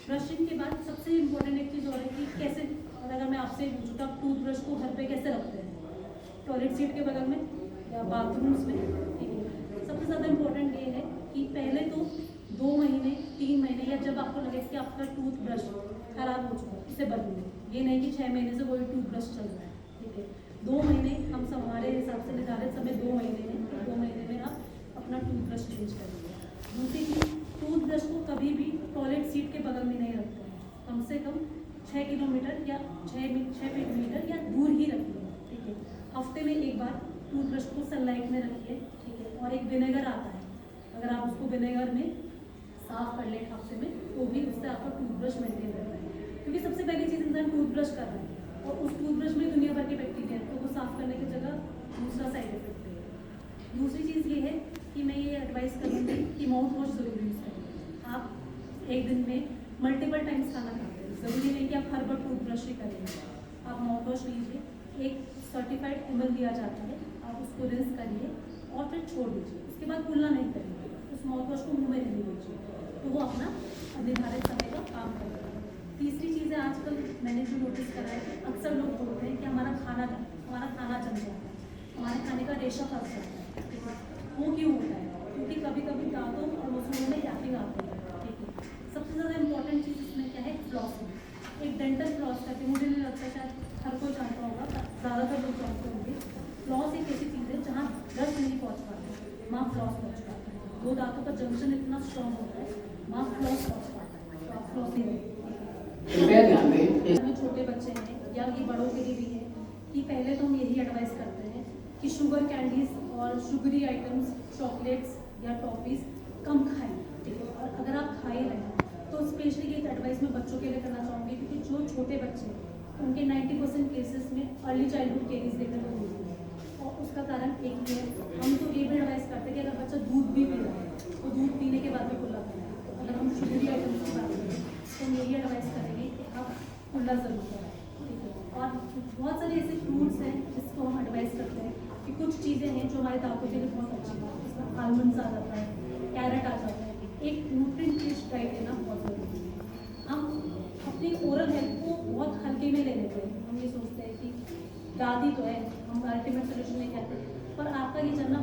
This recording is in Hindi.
ब्रशिंग के बाद सबसे इम्पोर्टेंट एक चीज़ और है कि कैसे, और अगर मैं आपसे पूछूँ तो आप टूथब्रश को घर पे कैसे रखते हैं, टॉयलेट सीट के बगल में या बाथरूम्स में, ठीक है। सबसे ज़्यादा इम्पोर्टेंट ये है कि पहले तो 2 महीने 3 महीने या जब आपको लगे कि आपका टूथब्रश खराब हो चुका है उसे बदलिए। ये नहीं कि 6 महीने से वही टूथब्रश चल रहा है, ठीक है। 2 महीने हम सब हमारे हिसाब से निर्धारित समय 2 महीने में, 2 महीने में आप अपना टूथब्रश चेंज कर लीजिए। दूसरी चीज़, टूथब्रश को कभी भी टॉयलेट सीट के बगल में नहीं रखते हैं, कम से कम 6 किलोमीटर या 6 मीटर या दूर ही रखिए, ठीक है। हफ्ते में एक बार टूथब्रश को सनलाइट में रखिए, ठीक है। और एक विनेगर आता है, अगर आप उसको विनेगर में साफ कर लें हफ्ते में तो भी उससे आपका टूथब्रश मेंटेन रहता है, क्योंकि सबसे पहली चीज़ इंसान टूथब्रश कर रहा है और उस टूथब्रश में दुनिया भर के बैक्टीरिया है, तो वो साफ करने की जगह दूसरा साइड इफेक्ट है। दूसरी चीज़ ये है कि मैं ये एडवाइस करूँगी कि माउथ वॉश ज़रूर यूज़ करें। आप एक दिन में मल्टीपल टाइम्स खाना खाते हैं, ज़रूरी नहीं कि आप हर बार टूथब्रश ही करेंगे। आप माउथ वॉश लीजिए, एक सर्टिफाइड ml दिया जाता है, आप उसको रिंस करिए और फिर छोड़ दीजिए, उसके बाद कुल्ला नहीं करिए, उस माउथ वॉश को मुँह में नहीं लीजिए, तो वो अपना निर्धारित समय का काम करेगा। तीसरी चीज़ है, आजकल मैंने जो नोटिस करा है कि अक्सर लोग बोलते हैं कि हमारा खाना जम जाता है, हमारे खाने का रेशा फंस जाता है। वो क्यों होता है? क्योंकि कभी कभी दांतों और मुंह में रैपिंग आती है, ठीक है। सबसे ज़्यादा इम्पोर्टेंट चीज़ इसमें क्या है, फ्लॉसिंग। एक डेंटल फ्लॉस करके, मुझे नहीं लगता शायद हर कोई जानता होगा, ज़्यादातर लोग जानते होंगे। फ्लॉस एक ऐसी चीज़ है जहाँ ब्रश नहीं पहुँच पाता, वहाँ फ्लॉस पहुँच पाता है। दो दांतों का जंक्शन इतना स्ट्रॉन्ग होता है, वहाँ फ्लॉस पहुँच पाता है, तो आप फ्लॉसिंग छोटे बच्चे हैं या ये बड़ों के लिए भी है कि पहले तो हम यही एडवाइस करते हैं कि शुगर कैंडीज और शुगरी आइटम्स, चॉकलेट्स या टॉफीज़ कम खाएं, ठीक है। और अगर आप खा ही रहे हैं तो स्पेशली एक एडवाइस मैं बच्चों के लिए करना चाहूँगी, क्योंकि जो छोटे बच्चे हैं उनके 90% केसेस में अर्ली चाइल्डहुड केरीज देखने को मिलती है। और उसका कारण एक ही है, हम तो ये भी एडवाइस करते हैं कि अगर बच्चा दूध भी पी रहा है तो दूध पीने के बाद में कुल्ला करें। तो अगर हम शुगरी आइटम्स की बात करें तो हम यही एडवाइस करेंगे कि आप कुल्ला ज़रूर करें, ठीक है। और बहुत सारे ऐसे फ्रूट्स हैं जिसको हम एडवाइस करते हैं कि कुछ चीज़ें हैं जो हमारे दांतों के लिए बहुत अच्छी हैं, जिसमें आलमंड्स आ जाता है, कैरेट आ जाता है। एक न्यूट्रिएंट रिच डाइट लेना बहुत ज़रूरी है। हम अपनी ओरल हेल्थ को बहुत हल्के में ले लेते हैं, हम ये सोचते हैं कि दादी तो है, हम अल्टीमेट सोल्यूशन नहीं कहते, पर आपका ये जानना